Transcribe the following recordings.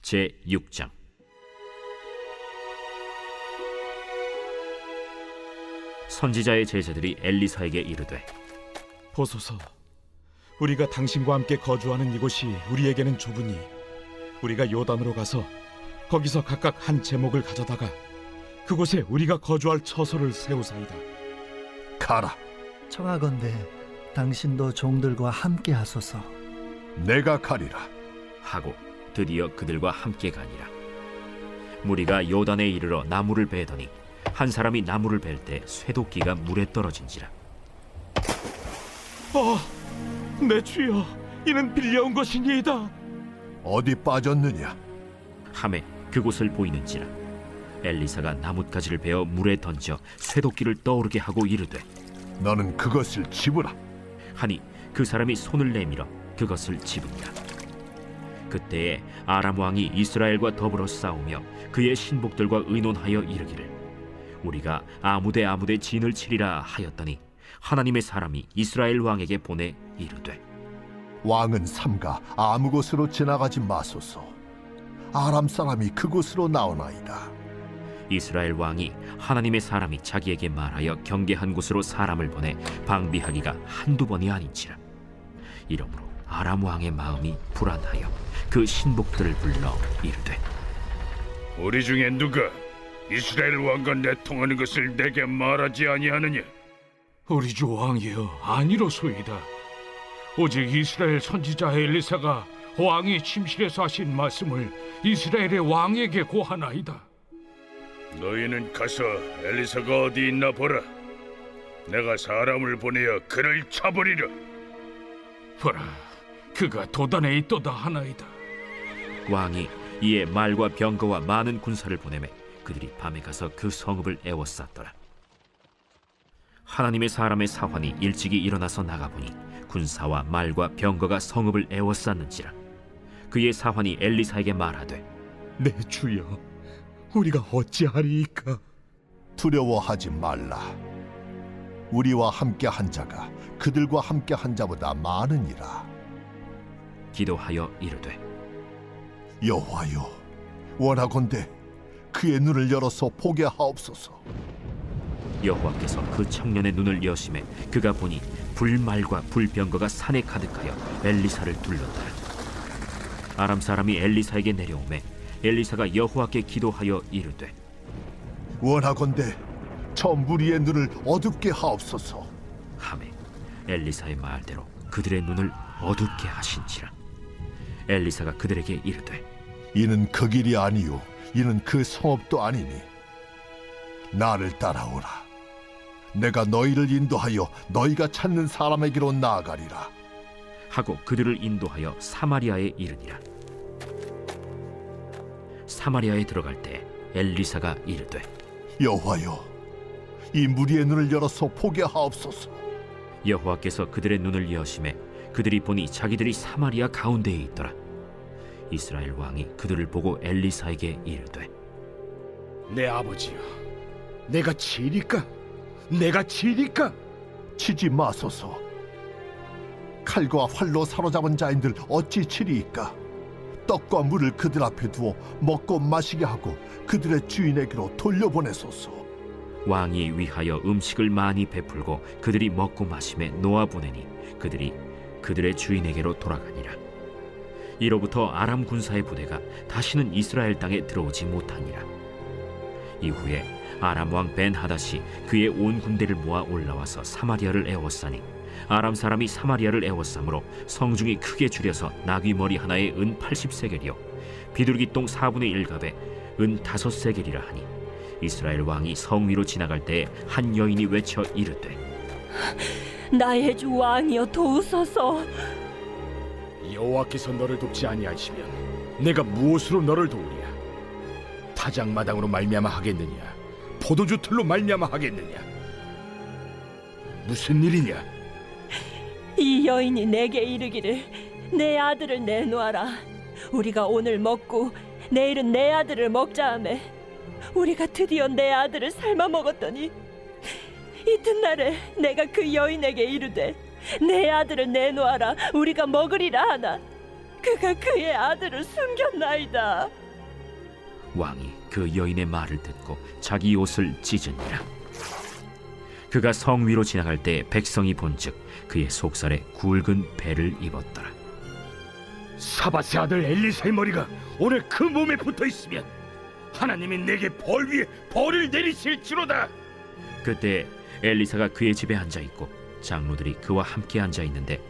제6장. 선지자의 제자들이 엘리사에게 이르되, 보소서, 우리가 당신과 함께 거주하는 이곳이 우리에게는 좁으니 우리가 요단으로 가서 거기서 각각 한 제목을 가져다가 그곳에 우리가 거주할 처소를 세우사이다. 가라. 청하건대 당신도 종들과 함께 하소서. 내가 가리라. 하고 드디어 그들과 함께 가니라. 무리가 요단에 이르러 나무를 베더니 한 사람이 나무를 벨 때 쇠도끼가 물에 떨어진지라. 내 주여, 이는 빌려온 것이니이다. 어디 빠졌느냐? 하매 그곳을 보이는지라. 엘리사가 나뭇가지를 베어 물에 던져 쇠도끼를 떠오르게 하고 이르되, 너는 그것을 집으라. 하니 그 사람이 손을 내밀어 그것을 집으니라. 그때에 아람 왕이 이스라엘과 더불어 싸우며 그의 신복들과 의논하여 이르기를, 우리가 아무데 진을 치리라 하였더니 하나님의 사람이 이스라엘 왕에게 보내 이르되, 왕은 삼가 아무 곳으로 지나가지 마소서. 아람 사람이 그곳으로 나오나이다. 이스라엘 왕이 하나님의 사람이 자기에게 말하여 경계한 곳으로 사람을 보내 방비하기가 한두 번이 아닌지라. 이러므로 아람 왕의 마음이 불안하여 그 신복들을 불러 이르되, 우리 중에 누가 이스라엘 왕과 내통하는 것을 내게 말하지 아니하느냐? 우리 주 왕이여, 아니로소이다. 오직 이스라엘 선지자 엘리사가 왕이 침실에서 하신 말씀을 이스라엘의 왕에게 고하나이다. 너희는 가서 엘리사가 어디 있나 보라. 내가 사람을 보내어 그를 쳐버리려. 보라, 그가 도단에 있도다 하나이다. 왕이 이에 말과 병거와 많은 군사를 보내매 그들이 밤에 가서 그 성읍을 에워쌌더라. 하나님의 사람의 사환이 일찍이 일어나서 나가보니 군사와 말과 병거가 성읍을 에워쌌는지라. 그의 사환이 엘리사에게 말하되, 내 주여, 우리가 어찌하리이까? 두려워하지 말라. 우리와 함께 한 자가 그들과 함께 한 자보다 많으니라. 기도하여 이르되, 여호와여, 원하건대 그의 눈을 열어서 보게 하옵소서. 여호와께서 그 청년의 눈을 여심해 그가 보니 불말과 불병거가 산에 가득하여 엘리사를 둘렀더라. 아람 사람이 엘리사에게 내려오매 엘리사가 여호와께 기도하여 이르되, 원하건대 저 무리의 눈을 어둡게 하옵소서. 하매 엘리사의 말대로 그들의 눈을 어둡게 하신지라. 엘리사가 그들에게 이르되, 이는 그 길이 아니요 이는 그 성읍도 아니니 나를 따라오라. 내가 너희를 인도하여 너희가 찾는 사람에게로 나아가리라. 하고 그들을 인도하여 사마리아에 이르니라. 사마리아에 들어갈 때 엘리사가 이르되, 여호와여, 이 무리의 눈을 열어서 보게 하옵소서. 여호와께서 그들의 눈을 여심해 그들이 보니 자기들이 사마리아 가운데에 있더라. 이스라엘 왕이 그들을 보고 엘리사에게 이르되, 내 아버지여, 내가 치리까? 내가 치리까? 치지 마소서. 칼과 활로 사로잡은 자인들 어찌 치리이까? 떡과 물을 그들 앞에 두어 먹고 마시게 하고 그들의 주인에게로 돌려보내소서. 왕이 위하여 음식을 많이 베풀고 그들이 먹고 마심에 놓아보내니 그들이 그들의 주인에게로 돌아가니라. 이로부터 아람 군사의 부대가 다시는 이스라엘 땅에 들어오지 못하니라. 이후에 아람 왕 벤하닷이 그의 온 군대를 모아 올라와서 사마리아를 에워싸니 아람 사람이 사마리아를 에워싸므로 성중이 크게 줄여서 나귀 머리 하나에 은 80세겔이요 비둘기 똥 4분의 1갑에 은 5세겔이라 하니, 이스라엘 왕이 성 위로 지나갈 때에 한 여인이 외쳐 이르되, 나의 주 왕이여, 도우소서. 여호와께서 너를 돕지 아니하시면 내가 무엇으로 너를 도우랴? 타작마당으로 말미암아 하겠느냐? 포도주 틀로 말미암아 하겠느냐? 무슨 일이냐? 이 여인이 내게 이르기를, 내 아들을 내놓아라. 우리가 오늘 먹고 내일은 내 아들을 먹자 하매 우리가 드디어 내 아들을 삶아 먹었더니 이튿날에 내가 그 여인에게 이르되 내 아들을 내놓아라 우리가 먹으리라 하나 그가 그의 아들을 숨겼나이다. 왕이 그 여인의 말을 듣고 자기 옷을 찢으니라. 그가 성 위로 지나갈 때 백성이 본즉 그의 속살에 굵은 배를 입었더라. 사밧의 아들 엘리사의 머리가 오늘 그 몸에 붙어 있으면 하나님이 내게 벌 위에 벌을 내리실지로다. 그때 엘리사가 그의 집에 앉아 있고 장로들이 그와 함께 앉아 있는데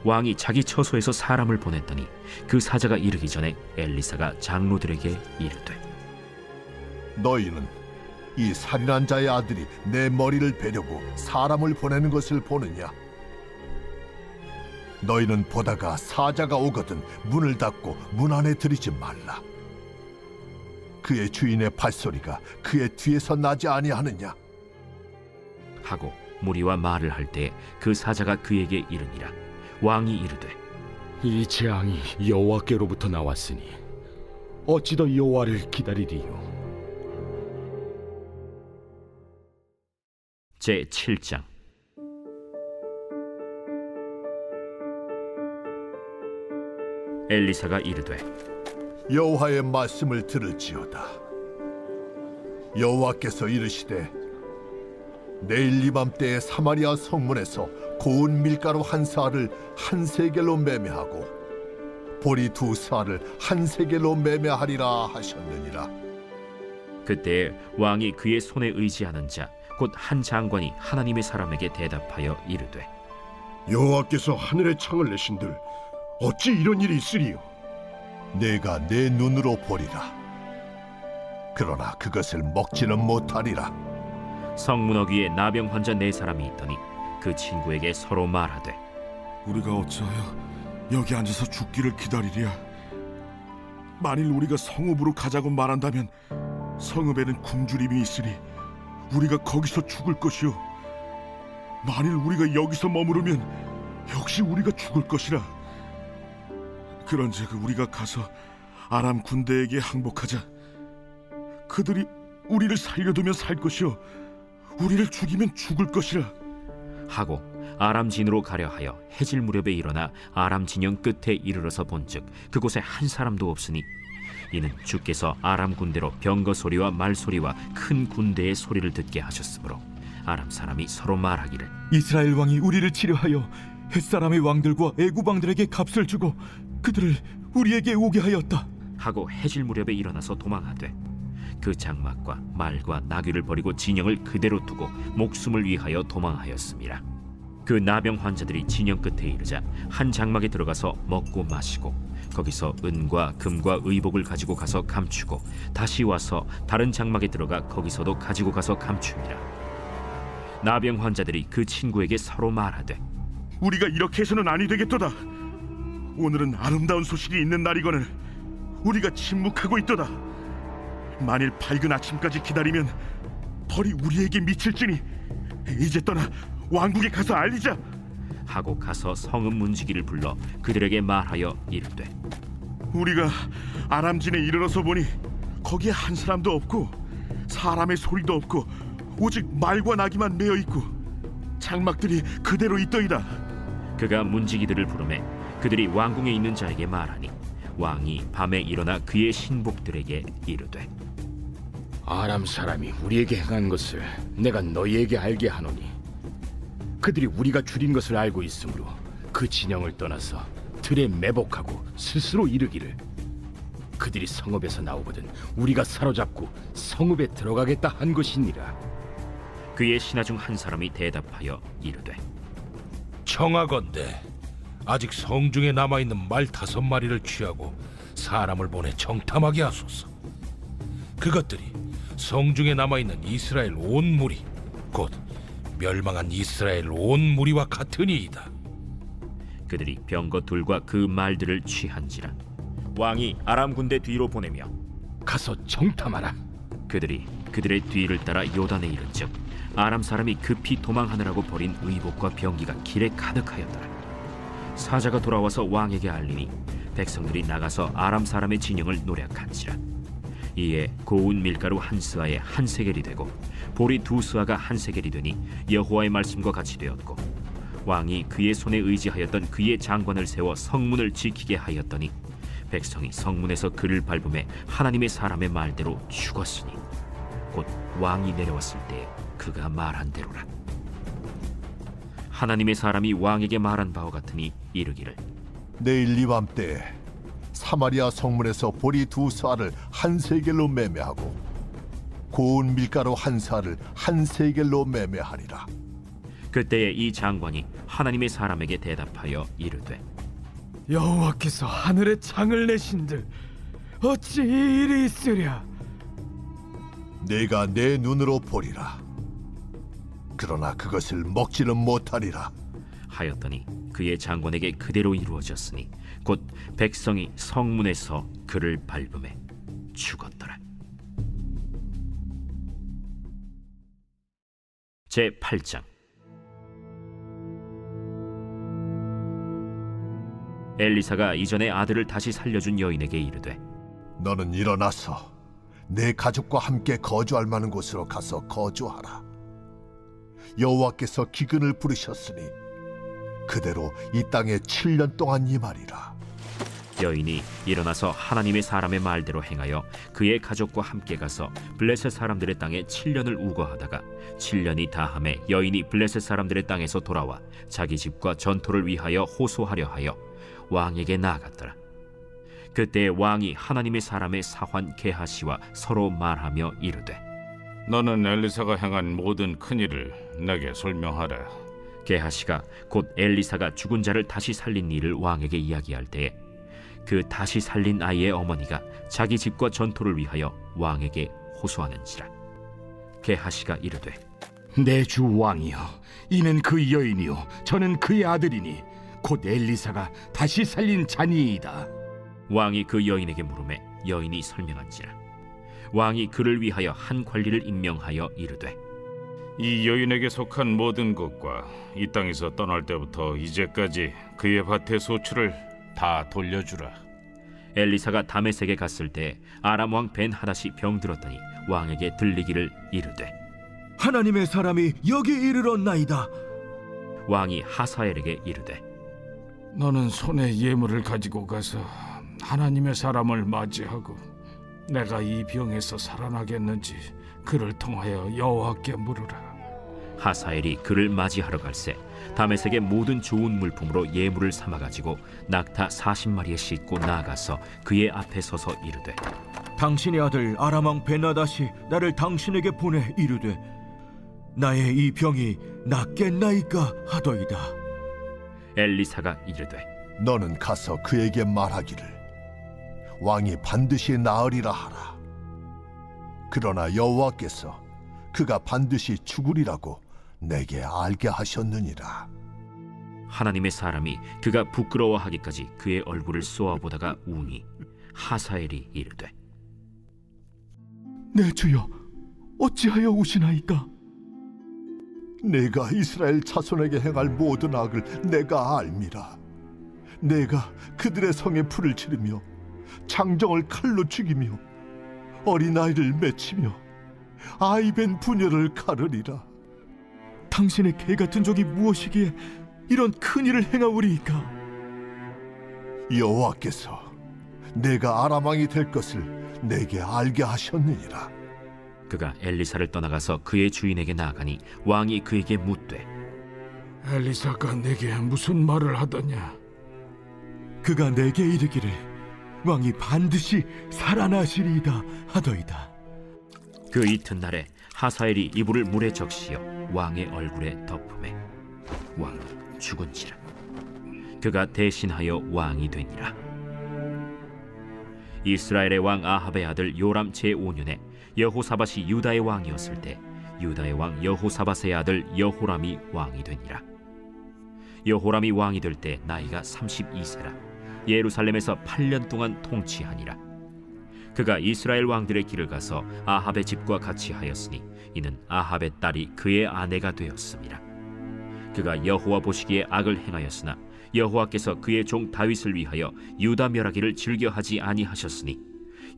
왕이 자기 처소에서 사람을 보냈더니 그 사자가 이르기 전에 엘리사가 장로들에게 이르되 너희는 이 살인한 자의 아들이 내 머리를 베려고 사람을 보내는 것을 보느냐? 너희는 보다가 사자가 오거든 문을 닫고 문 안에 들이지 말라. 그의 주인의 발소리가 그의 뒤에서 나지 아니하느냐? 하고 무리와 말을 할 때 그 사자가 그에게 이르니라. 왕이 이르되 이 재앙이 여호와께로부터 나왔으니 어찌 더 여호와를 기다리리요? 제 7장. 엘리사가 이르되 여호와의 말씀을 들을지어다. 여호와께서 이르시되 내일 이맘때에 사마리아 성문에서 고운 밀가루 한 사를 한 세겔로 매매하고 보리 두 사를 한 세겔로 매매하리라 하셨느니라. 그때 왕이 그의 손에 의지하는 자 곧 한 장관이 하나님의 사람에게 대답하여 이르되 여호와께서 하늘의 창을 내신들 어찌 이런 일이 있으리요? 내가 내 눈으로 보리라. 그러나 그것을 먹지는 못하리라. 성문허 위에 나병 환자 4사람이 있더니 그 친구에게 서로 말하되 우리가 어찌하여 여기 앉아서 죽기를 기다리랴? 만일 우리가 성읍으로 가자고 말한다면 성읍에는 굶주림이 있으니 우리가 거기서 죽을 것이요, 만일 우리가 여기서 머무르면 역시 우리가 죽을 것이라. 그런즉 우리가 가서 아람 군대에게 항복하자. 그들이 우리를 살려두면 살 것이요 우리를 죽이면 죽을 것이라. 하고 아람 진으로 가려 하여 해질 무렵에 일어나 아람 진영 끝에 이르러서 본즉 그곳에 한 사람도 없으니 이는 주께서 아람 군대로 병거 소리와 말 소리와 큰 군대의 소리를 듣게 하셨으므로 아람 사람이 서로 말하기를 이스라엘 왕이 우리를 치료하여 햇사람의 왕들과 애굽 왕들에게 값을 주고 그들을 우리에게 오게 하였다 하고 해질 무렵에 일어나서 도망하되 그 장막과 말과 나귀를 버리고 진영을 그대로 두고 목숨을 위하여 도망하였습니다. 그 나병 환자들이 진영 끝에 이르자 한 장막에 들어가서 먹고 마시고 거기서 은과 금과 의복을 가지고 가서 감추고 다시 와서 다른 장막에 들어가 거기서도 가지고 가서 감춥니다. 나병 환자들이 그 친구에게 서로 말하되 우리가 이렇게 해서는 아니 되겠도다. 오늘은 아름다운 소식이 있는 날이거늘 우리가 침묵하고 있도다. 만일 밝은 아침까지 기다리면 벌이 우리에게 미칠지니 이제 떠나 왕국에 가서 알리자. 하고 가서 성읍 문지기를 불러 그들에게 말하여 이르되 우리가 아람진에 이르러서 보니 거기에 한 사람도 없고 사람의 소리도 없고 오직 말과 나귀만 메어 있고 장막들이 그대로 있더이다. 그가 문지기들을 부르매 그들이 왕궁에 있는 자에게 말하니 왕이 밤에 일어나 그의 신복들에게 이르되 아람 사람이 우리에게 행한 것을 내가 너희에게 알게 하노니 그들이 우리가 줄인 것을 알고 있으므로 그 진영을 떠나서 들에 매복하고 스스로 이르기를 그들이 성읍에서 나오거든 우리가 사로잡고 성읍에 들어가겠다 한 것이니라. 그의 신하 중 한 사람이 대답하여 이르되 청하건대 아직 성중에 남아있는 말 5마리를 취하고 사람을 보내 정탐하게 하소서. 그것들이 성중에 남아있는 이스라엘 온 무리 곧 멸망한 이스라엘 온 무리와 같으니이다. 그들이 병거 둘과 그 말들을 취한지라 왕이 아람 군대 뒤로 보내며 가서 정탐하라. 그들이 그들의 뒤를 따라 요단에 이른즉 아람 사람이 급히 도망하느라고 버린 의복과 병기가 길에 가득하였더라. 사자가 돌아와서 왕에게 알리니 백성들이 나가서 아람 사람의 진영을 노략한지라. 이에 고운 밀가루 한 스아에 한 세겔이 되고 보리 2스아가 한 세겔이 되니 여호와의 말씀과 같이 되었고 왕이 그의 손에 의지하였던 그의 장관을 세워 성문을 지키게 하였더니 백성이 성문에서 그를 밟음에 하나님의 사람의 말대로 죽었으니 곧 왕이 내려왔을 때 그가 말한 대로라. 하나님의 사람이 왕에게 말한 바와 같으니 이르기를 내일 이밤 때 사마리아 성문에서 보리 2사를 한 세겔로 매매하고 고운 밀가루 1사를 한 세겔로 매매하리라. 그때에 이 장관이 하나님의 사람에게 대답하여 이르되 여호와께서 하늘에 창을 내신들 어찌 이 일이 있으랴? 내가 내 눈으로 보리라. 그러나 그것을 먹지는 못하리라. 하였더니 그의 장관에게 그대로 이루어졌으니 곧 백성이 성문에서 그를 밟음에 죽었더라. 제8장. 엘리사가 이전에 아들을 다시 살려준 여인에게 이르되 너는 일어나서 내 가족과 함께 거주할 만한 곳으로 가서 거주하라. 여호와께서 기근을 부르셨으니 그대로 이 땅에 7년 동안 임하리라. 여인이 일어나서 하나님의 사람의 말대로 행하여 그의 가족과 함께 가서 블레셋 사람들의 땅에 7년을 우거하다가 7년이 다함에 여인이 블레셋 사람들의 땅에서 돌아와 자기 집과 전토를 위하여 호소하려 하여 왕에게 나아갔더라. 그때 왕이 하나님의 사람의 사환 게하시와 서로 말하며 이르되 너는 엘리사가 행한 모든 큰일을 내게 설명하라. 게하시가 곧 엘리사가 죽은 자를 다시 살린 일을 왕에게 이야기할 때에 그 다시 살린 아이의 어머니가 자기 집과 전토를 위하여 왕에게 호소하는지라. 게하시가 이르되 내 주 왕이여, 이는 그 여인이요 저는 그의 아들이니 곧 엘리사가 다시 살린 자니이다. 왕이 그 여인에게 물으매 여인이 설명한지라. 왕이 그를 위하여 한 관리를 임명하여 이르되 이 여인에게 속한 모든 것과 이 땅에서 떠날 때부터 이제까지 그의 밭의 소출을 다 돌려주라. 엘리사가 다메섹에 갔을 때 아람 왕 벤하닷이 병들었더니 왕에게 들리기를 이르되 하나님의 사람이 여기 이르렀나이다. 왕이 하사엘에게 이르되 너는 손에 예물을 가지고 가서 하나님의 사람을 맞이하고 내가 이 병에서 살아나겠는지 그를 통하여 여호와께 물으라. 하사엘이 그를 맞이하러 갈새 다메섹의 모든 좋은 물품으로 예물을 삼아가지고 낙타 40마리에 싣고 나아가서 그의 앞에 서서 이르되 당신의 아들 아람 왕 벤하닷이 나를 당신에게 보내 이르되 나의 이 병이 낫겠나이까 하더이다. 엘리사가 이르되 너는 가서 그에게 말하기를 왕이 반드시 나으리라 하라. 그러나 여호와께서 그가 반드시 죽으리라고 내게 알게 하셨느니라. 하나님의 사람이 그가 부끄러워하기까지 그의 얼굴을 쏘아보다가 우니 하사엘이 이르되 내 주여, 어찌하여 우시나이까? 내가 이스라엘 자손에게 행할 모든 악을 내가 알미라. 내가 그들의 성에 불을 지르며 장정을 칼로 죽이며 어린아이를 맺히며 아이벤 부녀를 가르리라. 당신의 개 같은 적이 무엇이기에 이런 큰 일을 행하오리이까? 여호와께서 내가 아람 왕이 될 것을 내게 알게 하셨느니라. 그가 엘리사를 떠나가서 그의 주인에게 나아가니 왕이 그에게 묻되 엘리사가 내게 무슨 말을 하더냐? 그가 내게 이르기를 왕이 반드시 살아나시리이다 하더이다. 그 이튿날에 하사엘이 이불을 물에 적시어 왕의 얼굴에 덮음에 왕이 죽은지라. 그가 대신하여 왕이 되니라. 이스라엘의 왕 아합의 아들 요람 제5년에 여호사밧이 유다의 왕이었을 때 유다의 왕 여호사밧의 아들 여호람이 왕이 되니라. 여호람이 왕이 될 때 나이가 32세라 예루살렘에서 8년 동안 통치하니라. 그가 이스라엘 왕들의 길을 가서 아합의 집과 같이 하였으니 이는 아합의 딸이 그의 아내가 되었습니다. 그가 여호와 보시기에 악을 행하였으나 여호와께서 그의 종 다윗을 위하여 유다 멸하기를 즐겨하지 아니하셨으니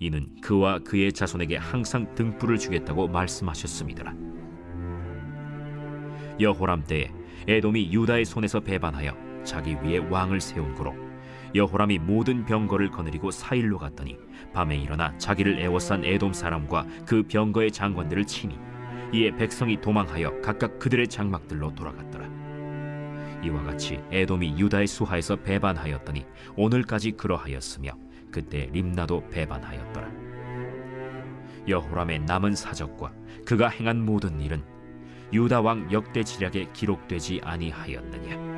이는 그와 그의 자손에게 항상 등불을 주겠다고 말씀하셨음이더라. 여호람 때에 에돔이 유다의 손에서 배반하여 자기 위에 왕을 세운 고로 여호람이 모든 병거를 거느리고 사일로 갔더니 밤에 일어나 자기를 애워싼 에돔 사람과 그 병거의 장관들을 치니 이에 백성이 도망하여 각각 그들의 장막들로 돌아갔더라. 이와 같이 에돔이 유다의 수하에서 배반하였더니 오늘까지 그러하였으며 그때 림나도 배반하였더라. 여호람의 남은 사적과 그가 행한 모든 일은 유다 왕 역대지략에 기록되지 아니하였느냐.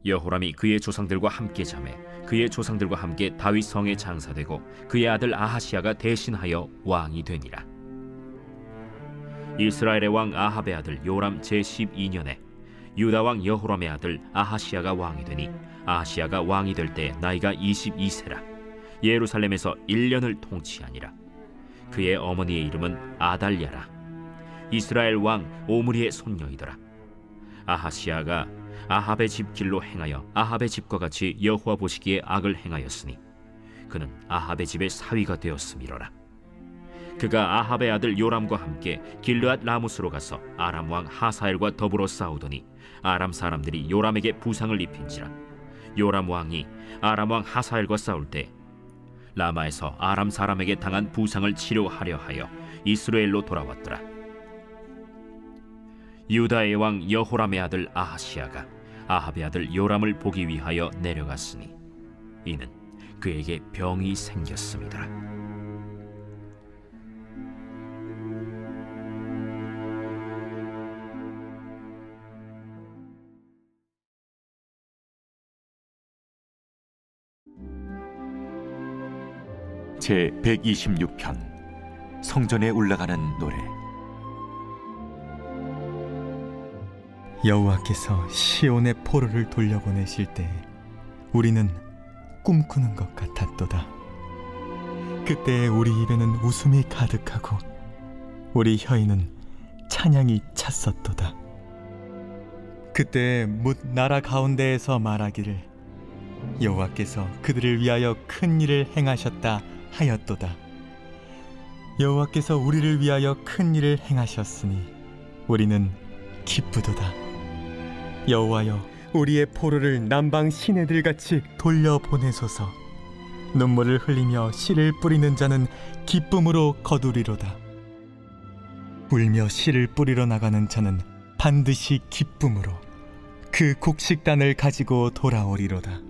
여호람이 그의 조상들과 함께 자매 그의 조상들과 함께 다윗 성에 장사되고 그의 아들 아하시아가 대신하여 왕이 되니라. 이스라엘의 왕 아합의 아들 요람 제12년에 유다 왕 여호람의 아들 아하시아가 왕이 되니 아하시아가 왕이 될 때 나이가 22세라. 예루살렘에서 1년을 통치하니라. 그의 어머니의 이름은 아달랴라. 이스라엘 왕 오므리의 손녀이더라. 아하시아가 아합의 집 길로 행하여 아합의 집과 같이 여호와 보시기에 악을 행하였으니 그는 아합의 집의 사위가 되었음이로라. 그가 아합의 아들 요람과 함께 길르앗 라무스로 가서 아람 왕 하사엘과 더불어 싸우더니 아람 사람들이 요람에게 부상을 입힌지라. 요람 왕이 아람 왕 하사엘과 싸울 때 라마에서 아람 사람에게 당한 부상을 치료하려 하여 이스라엘로 돌아왔더라. 유다의 왕 여호람의 아들 아하시아가 아합의 아들 요람을 보기 위하여 내려갔으니 이는 그에게 병이 생겼습니다. 제 126편 성전에 올라가는 노래. 여호와께서 시온의 포로를 돌려보내실 때 우리는 꿈꾸는 것 같았도다. 그때 우리 입에는 웃음이 가득하고 우리 혀에는 찬양이 찼었도다. 그때 뭇 나라 가운데에서 말하기를 여호와께서 그들을 위하여 큰 일을 행하셨다 하였도다. 여호와께서 우리를 위하여 큰 일을 행하셨으니 우리는 기쁘도다. 여호와여, 우리의 포로를 남방 시내들같이 돌려보내소서. 눈물을 흘리며 씨를 뿌리는 자는 기쁨으로 거두리로다. 울며 씨를 뿌리러 나가는 자는 반드시 기쁨으로 그 곡식단을 가지고 돌아오리로다.